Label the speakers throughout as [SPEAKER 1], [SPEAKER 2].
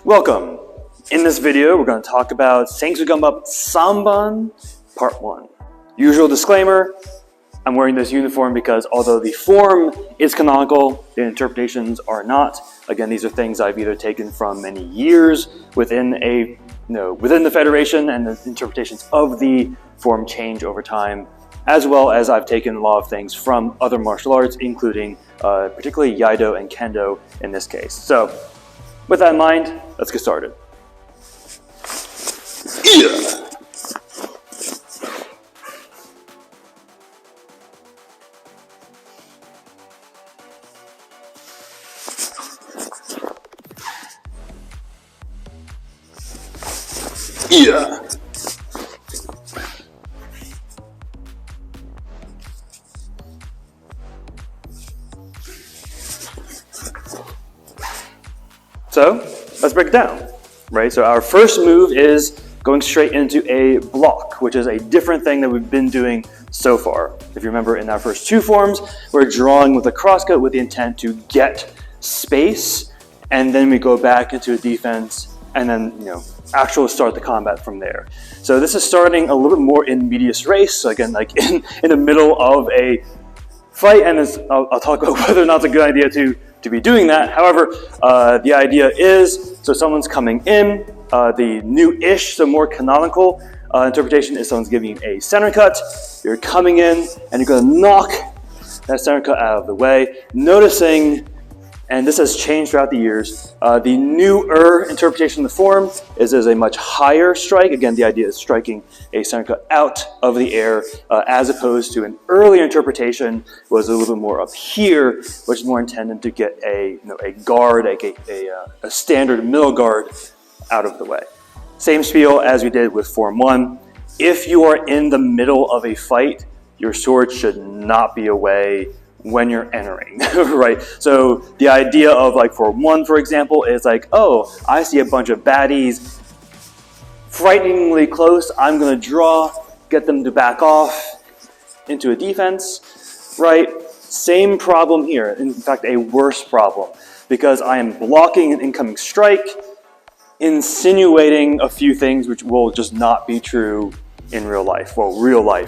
[SPEAKER 1] Welcome. In this video, we're going to talk about Ssangsu Geombup Samban Part 1. Usual disclaimer, I'm wearing this uniform because although the form is canonical, the interpretations are not. Again, these are things I've either taken from many years within the Federation, and the interpretations of the form change over time, as well as I've taken a lot of things from other martial arts, including particularly Iaido and Kendo in this case. So, with that in mind, let's get started. So let's break it down, right? So our first move is going straight into a block, which is a different thing that we've been doing so far. If you remember, in our first two forms, we're drawing with a crosscut with the intent to get space, and then we go back into a defense, and then actually start the combat from there. So this is starting a little bit more in medias res. So again, like in the middle of a fight, and I'll talk about whether or not it's a good idea to be doing that. However, the idea is, so someone's coming in, the new-ish, so more canonical interpretation is someone's giving you a center cut, you're coming in, and you're going to knock that center cut out of the way, noticing, and this has changed throughout the years, the newer interpretation of the form is a much higher strike. Again, the idea is striking a center cut out of the air, as opposed to an earlier interpretation was a little bit more up here, which is more intended to get a guard, a standard middle guard out of the way. Same spiel as we did with Form 1. If you are in the middle of a fight, your sword should not be away when you're entering, right? So the idea of like Form 1, for example, is like, oh, I see a bunch of baddies frighteningly close, I'm gonna draw, get them to back off into a defense, right? Same problem here, in fact, a worse problem, because I am blocking an incoming strike, insinuating a few things which will just not be true in real life,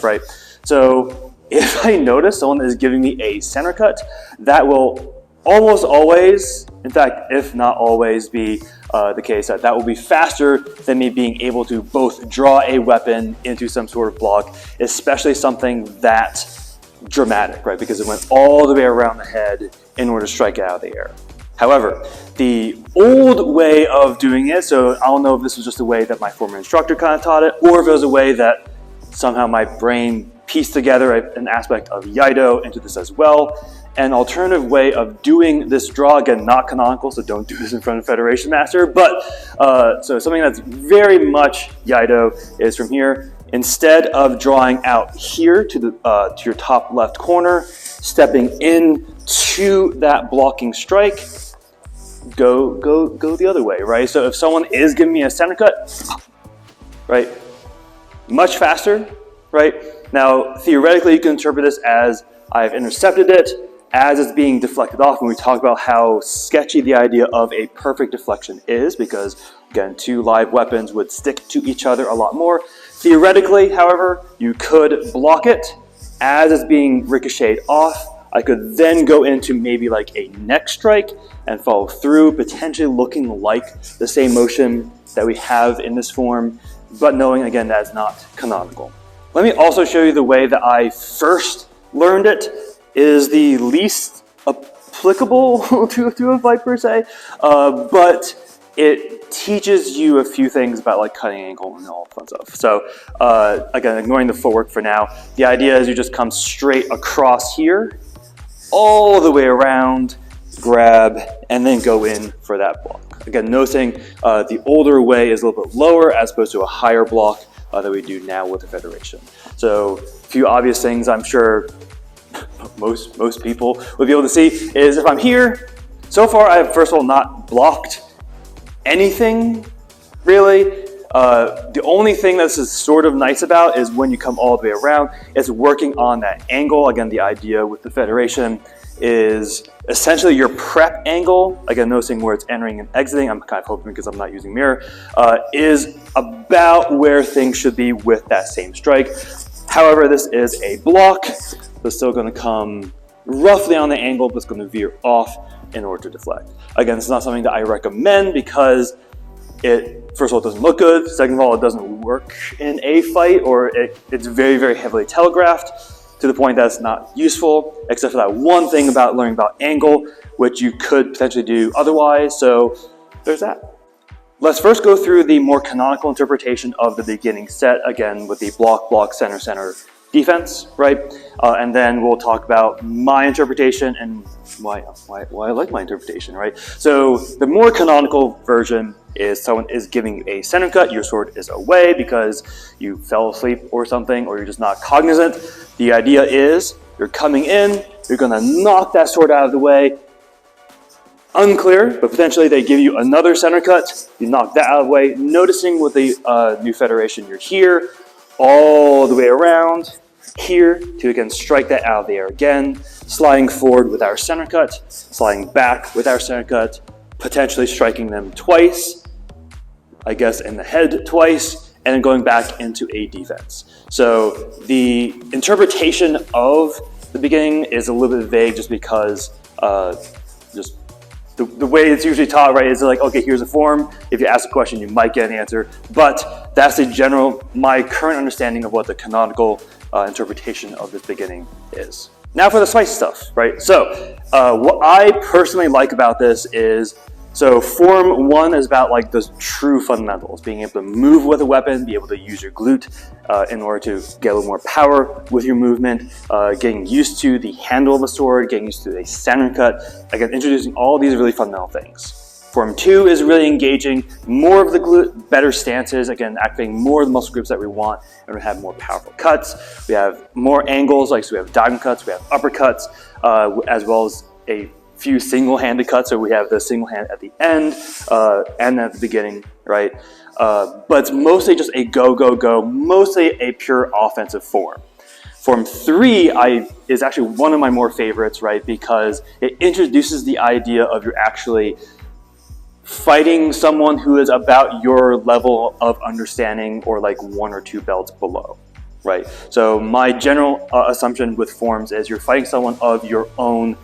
[SPEAKER 1] right? So if I notice someone is giving me a center cut, that will almost always, in fact, if not always, be the case that will be faster than me being able to both draw a weapon into some sort of block, especially something that dramatic, right? Because it went all the way around the head in order to strike it out of the air. However, the old way of doing it, so I don't know if this was just the way that my former instructor kind of taught it, or if it was a way that somehow my brain pieced together an aspect of Iaido into this as well. An alternative way of doing this draw, again, not canonical, so don't do this in front of Federation Master, but so something that's very much Iaido is from here. Instead of drawing out here to your top left corner, stepping in to that blocking strike, go the other way, right? So if someone is giving me a center cut, right, much faster, right? Now, theoretically, you can interpret this as I've intercepted it, as it's being deflected off, when we talk about how sketchy the idea of a perfect deflection is, because, again, two live weapons would stick to each other a lot more. Theoretically, however, you could block it as it's being ricocheted off. I could then go into maybe like a neck strike and follow through, potentially looking like the same motion that we have in this form, but knowing, again, that is not canonical. Let me also show you the way that I first learned it. Is the least applicable to a fight per se, but it teaches you a few things about like cutting angle and all fun stuff. So again, ignoring the footwork for now, the idea is you just come straight across here, all the way around, grab, and then go in for that block. Again, noticing the older way is a little bit lower as opposed to a higher block that we do now with the Federation. So a few obvious things I'm sure most people would be able to see is if I'm here, so far I have first of all not blocked anything really. The only thing this is sort of nice about is when you come all the way around, it's working on that angle. Again, the idea with the Federation is essentially your prep angle, again, noticing where it's entering and exiting, I'm kind of hoping because I'm not using mirror, is about where things should be with that same strike. However, this is a block, so it's still going to come roughly on the angle, but it's going to veer off in order to deflect. Again, it's not something that I recommend because it, first of all, it doesn't look good. Second of all, it doesn't work in a fight, or it's very, very heavily telegraphed to the point that it's not useful, except for that one thing about learning about angle, which you could potentially do otherwise. So there's that. Let's first go through the more canonical interpretation of the beginning set, again, with the block, block, center, center defense, right? And then we'll talk about my interpretation and why I like my interpretation, right? So the more canonical version is someone is giving a center cut, your sword is away because you fell asleep or something, or you're just not cognizant. The idea is you're coming in, you're gonna knock that sword out of the way. Unclear, but potentially they give you another center cut, you knock that out of the way, noticing with the new Federation you're here, all the way around, here, to again strike that out of the air again, sliding forward with our center cut, sliding back with our center cut, potentially striking them twice, I guess in the head twice, and then going back into a defense. So the interpretation of the beginning is a little bit vague just because just the way it's usually taught, right, is like, okay, here's a form. If you ask a question, you might get an answer. But that's my current understanding of what the canonical interpretation of this beginning is. Now for the spicy stuff, right? So what I personally like about this is, so form 1 is about like the true fundamentals, being able to move with a weapon, be able to use your glute in order to get a little more power with your movement, getting used to the handle of a sword, getting used to a center cut, again, introducing all these really fundamental things. Form 2 is really engaging more of the glute, better stances, again, activating more of the muscle groups that we want, and we have more powerful cuts. We have more angles, like so we have diagonal cuts, we have uppercuts, as well as a few single-handed cuts, so we have the single hand at the end and at the beginning, right? But it's mostly just a go, go, go, mostly a pure offensive form. Form 3 is actually one of my more favorites, right? Because it introduces the idea of you're actually fighting someone who is about your level of understanding or like 1 or 2 belts below, right? So my general assumption with forms is you're fighting someone of your own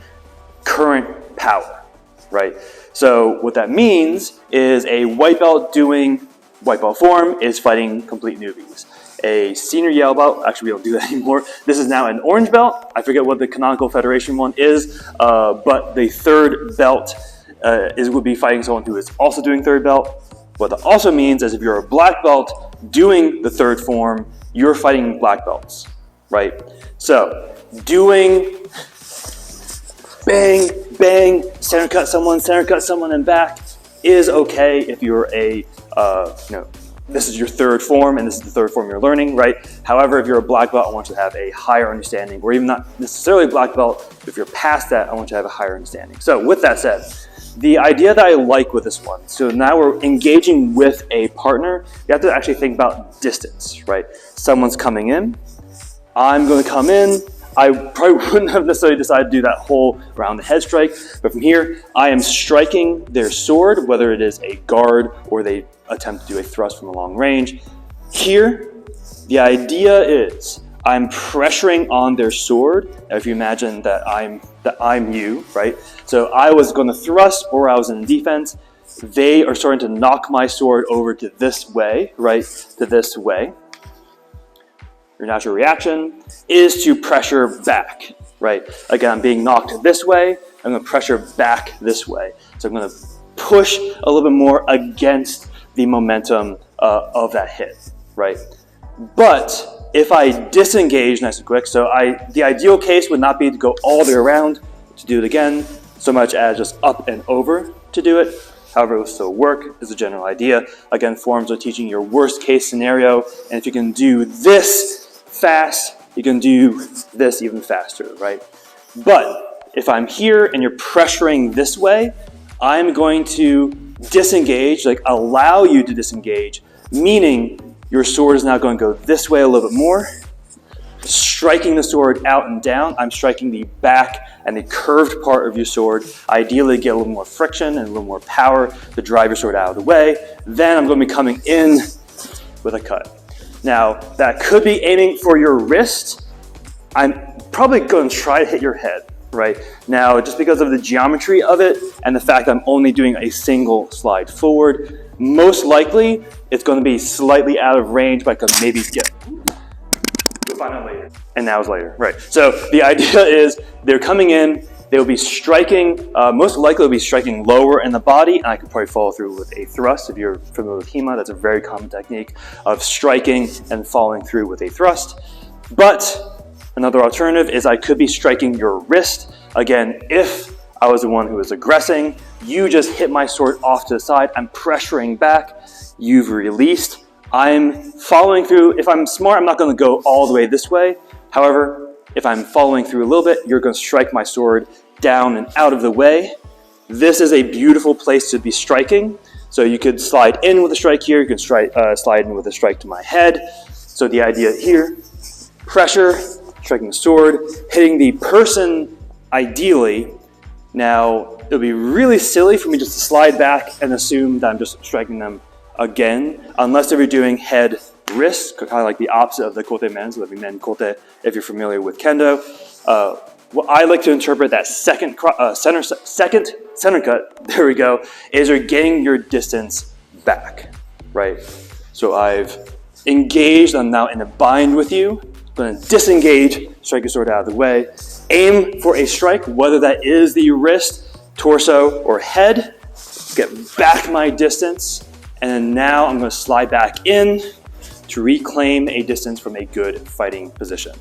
[SPEAKER 1] current power, right? So what that means is a white belt doing white belt form is fighting complete newbies. A senior yellow belt, actually we don't do that anymore. This is now an orange belt. I forget what the canonical Federation one is, but the third belt would be fighting someone who is also doing third belt. What that also means is if you're a black belt doing the third form, you're fighting black belts, right? So doing bang, bang, center cut someone and back is okay if you're a, this is your third form and this is the third form you're learning, right? However, if you're a black belt, I want you to have a higher understanding, or even not necessarily a black belt, if you're past that, I want you to have a higher understanding. So with that said, the idea that I like with this one, so now we're engaging with a partner, you have to actually think about distance, right? Someone's coming in, I'm going to come in, I probably wouldn't have necessarily decided to do that whole round the head strike, but from here, I am striking their sword, whether it is a guard or they attempt to do a thrust from a long range. Here, the idea is I'm pressuring on their sword. If you imagine that I'm you, right? So I was going to thrust or I was in defense. They are starting to knock my sword over to this way, right? To this way. Your natural reaction is to pressure back, right? Again, I'm being knocked this way. I'm going to pressure back this way. So I'm going to push a little bit more against the momentum of that hit, right? But if I disengage nice and quick, so the ideal case would not be to go all the way around to do it again, so much as just up and over to do it. However, it will still work is a general idea. Again, forms are teaching your worst case scenario, and if you can do this fast, you can do this even faster, right? But if I'm here and you're pressuring this way, I'm going to disengage, like allow you to disengage, meaning your sword is now going to go this way a little bit more, striking the sword out and down. I'm striking the back and the curved part of your sword. Ideally get a little more friction and a little more power to drive your sword out of the way. Then I'm going to be coming in with a cut. Now, that could be aiming for your wrist. I'm probably going to try to hit your head, right? Now, just because of the geometry of it and the fact that I'm only doing a single slide forward, most likely it's going to be slightly out of range, but I could maybe get... We'll find out later. And now is later, right? So the idea is they're coming in, they'll be striking, most likely they'll be striking lower in the body, and I could probably follow through with a thrust. If you're familiar with HEMA, that's a very common technique of striking and following through with a thrust. But another alternative is I could be striking your wrist. Again, if I was the one who was aggressing, you just hit my sword off to the side, I'm pressuring back, you've released, I'm following through. If I'm smart, I'm not going to go all the way this way. However, if I'm following through a little bit, you're going to strike my sword down and out of the way. This is a beautiful place to be striking. So you could slide in with a strike here, you can slide in with a strike to my head. So the idea here, pressure, striking the sword, hitting the person ideally. Now, it would be really silly for me just to slide back and assume that I'm just striking them again, unless they were doing head wrist, kind of like the opposite of the kote men, so that'd be men kote if you're familiar with kendo. What I like to interpret that second center cut, there we go, is you're getting your distance back, right? So I've engaged, I'm now in a bind with you, I'm going to disengage, strike your sword out of the way, aim for a strike, whether that is the wrist, torso, or head, get back my distance, and then now I'm going to slide back in to reclaim a distance from a good fighting position.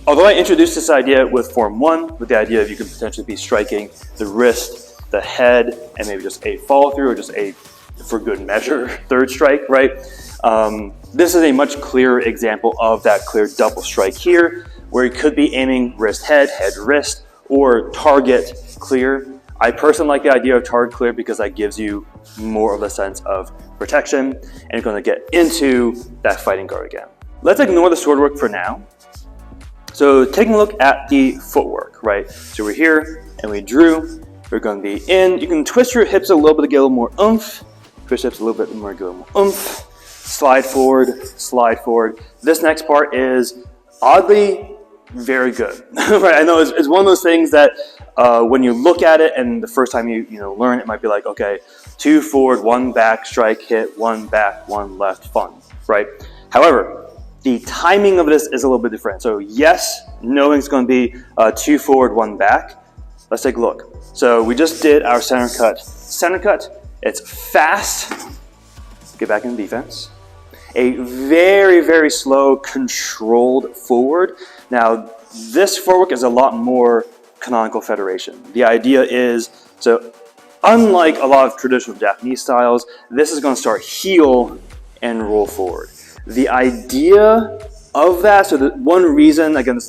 [SPEAKER 1] Although I introduced this idea with Form 1, with the idea of you could potentially be striking the wrist, the head, and maybe just a follow through or just a, for good measure, third strike, right? This is a much clearer example of that clear double strike here, where you could be aiming wrist, head, wrist, or target clear. I personally like the idea of target clear because that gives you more of a sense of protection, and you're going to get into that fighting guard again. Let's ignore the sword work for now. So taking a look at the footwork, right? So we're here and we drew. We're going to be in. You can twist your hips a little bit to get a little more oomph. Twist your hips a little bit more to get a little more oomph. Slide forward, slide forward. This next part is oddly very good, right? I know it's one of those things that when you look at it and the first time you learn, it might be like, okay, 2 forward, 1 back, strike, hit, 1 back, 1 left, fun, right? However, the timing of this is a little bit different. So yes, knowing it's going to be 2 forward, 1 back. Let's take a look. So we just did our center cut. Center cut, it's fast. Get back in defense. A very, very slow, controlled forward. Now, this footwork is a lot more canonical federation. The idea is, so unlike a lot of traditional Japanese styles, this is going to start heel and roll forward. The idea of that, so the one reason, again,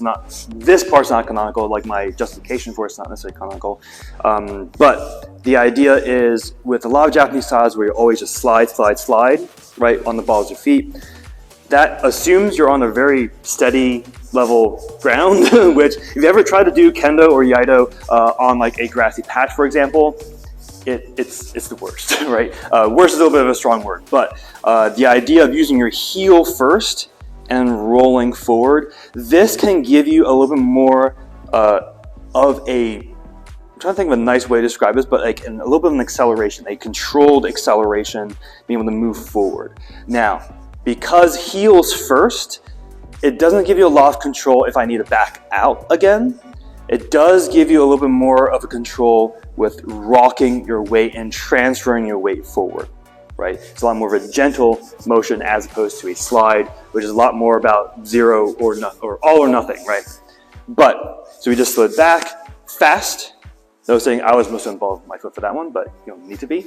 [SPEAKER 1] this part's not canonical, like my justification for it's not necessarily canonical, but the idea is with a lot of Japanese styles where you always just slide, right, on the balls of your feet, that assumes you're on a very steady level ground, which if you ever try to do kendo or iaido on like a grassy patch, for example, it's the worst, right? Worst is a little bit of a strong word, but the idea of using your heel first and rolling forward, this can give you a little bit more of a, I'm trying to think of a nice way to describe this, but like a little bit of an acceleration, a controlled acceleration, being able to move forward. Now, because heels first, it doesn't give you a lot of control if I need to back out again. It does give you a little bit more of a control with rocking your weight and transferring your weight forward, right? It's a lot more of a gentle motion as opposed to a slide, which is a lot more about zero or all or nothing, right? But, so we just slid back, fast. Noticing I was mostly involved with my foot for that one, but you don't need to be.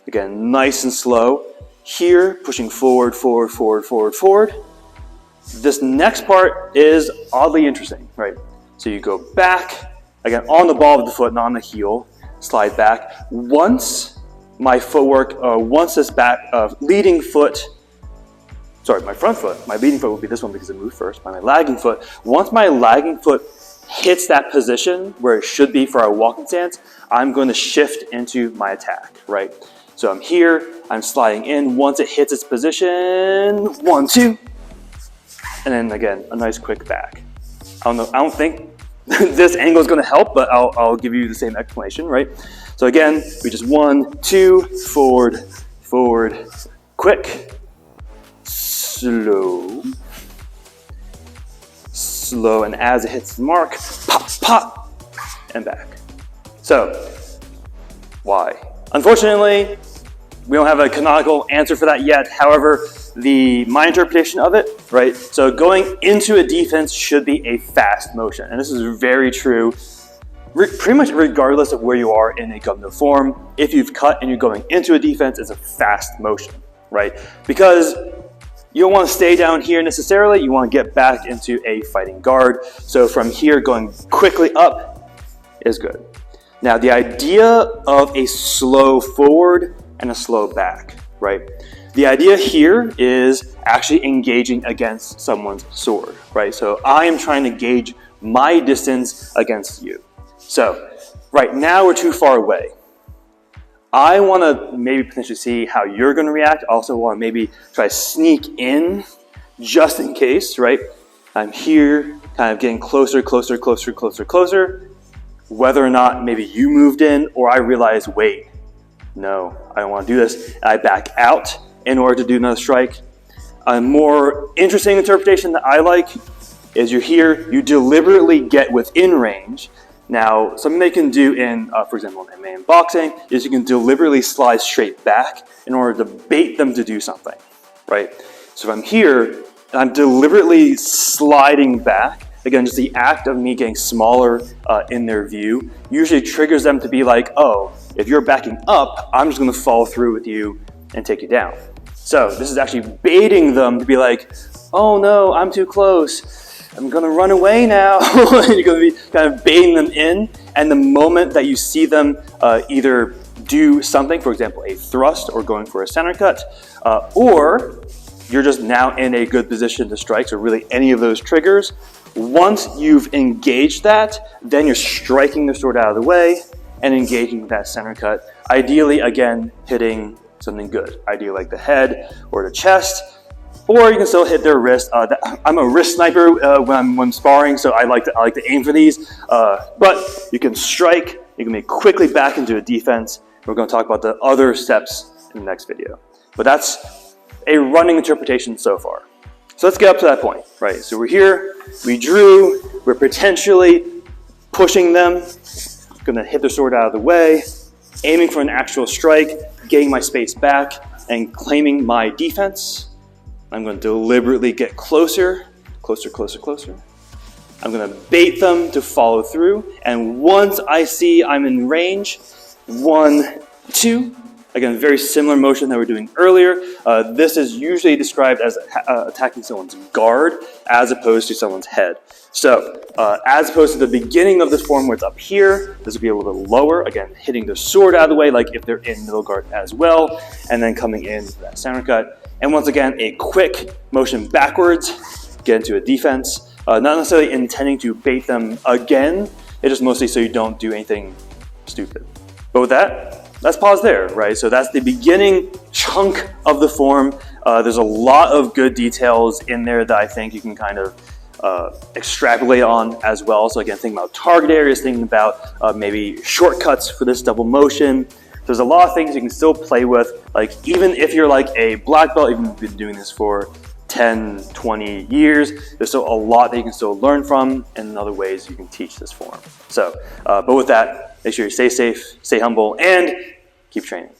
[SPEAKER 1] Again, nice and slow. Here, pushing forward, forward, forward, forward, forward. This next part is oddly interesting, right? So you go back, again, on the ball of the foot, not on the heel, slide back. Once my footwork, once this back, leading foot, sorry, my front foot, my leading foot would be this one because it moved first, my lagging foot. Once my lagging foot hits that position where it should be for our walking stance, I'm going to shift into my attack, right? So I'm here, I'm sliding in. Once it hits its position, 1, 2, and then again, a nice quick back. I don't think this angle is going to help, but I'll give you the same explanation, right? So again, we just 1, 2, forward, forward, quick, slow, slow, and as it hits the mark, pop, pop, and back. So, why? Unfortunately, we don't have a canonical answer for that yet. However, my interpretation of it, right? So going into a defense should be a fast motion. And this is very true, pretty much regardless of where you are in a Gumdo form. If you've cut and you're going into a defense, it's a fast motion, right? Because you don't want to stay down here necessarily. You want to get back into a fighting guard. So from here, going quickly up is good. Now, the idea of a slow forward and a slow back, right? The idea here is actually engaging against someone's sword, right? So I am trying to gauge my distance against you. So right now we're too far away. I want to maybe potentially see how you're going to react. I also want to maybe try to sneak in just in case, right? I'm here, kind of getting closer, closer, closer, closer, closer. Whether or not maybe you moved in or I realize, wait, no, I don't want to do this. I back out in order to do another strike. A more interesting interpretation that I like is you're here, you deliberately get within range. Now, something they can do in, for example, in MMA and boxing, is you can deliberately slide straight back in order to bait them to do something, right? So if I'm here and I'm deliberately sliding back, again, just the act of me getting smaller in their view usually triggers them to be like, oh, if you're backing up, I'm just going to follow through with you and take you down. So this is actually baiting them to be like, oh no, I'm too close. I'm going to run away now. You're going to be kind of baiting them in. And the moment that you see them either do something, for example, a thrust or going for a center cut, or you're just now in a good position to strike, so really any of those triggers, once you've engaged that, then you're striking the sword out of the way and engaging with that center cut. Ideally, again, hitting something good. Ideally like the head or the chest, or you can still hit their wrist. I'm a wrist sniper when I'm sparring, so I like to aim for these. But you can strike, you can make quickly back into a defense. We're going to talk about the other steps in the next video. But that's a running interpretation so far. So let's get up to that point, right? So we're here, we drew, we're potentially pushing them, going to hit the sword out of the way, aiming for an actual strike, getting my space back, and claiming my defense. I'm going to deliberately get closer, closer, closer, closer. I'm going to bait them to follow through, and once I see I'm in range, 1, 2, again, very similar motion that we were doing earlier. This is usually described as attacking someone's guard as opposed to someone's head. So as opposed to the beginning of this form where it's up here, this would be a little bit lower. Again, hitting the sword out of the way, like if they're in middle guard as well, and then coming in for that center cut. And once again, a quick motion backwards, get into a defense. Not necessarily intending to bait them again, it's just mostly so you don't do anything stupid. But with that, let's pause there, right? So that's the beginning chunk of the form. There's a lot of good details in there that I think you can kind of extrapolate on as well. So again, thinking about target areas, thinking about maybe shortcuts for this double motion. There's a lot of things you can still play with. Like even if you're like a black belt, even if you've been doing this for 10, 20 years, there's still a lot that you can still learn from and other ways you can teach this form. So, but with that, make sure you stay safe, stay humble, and keep training.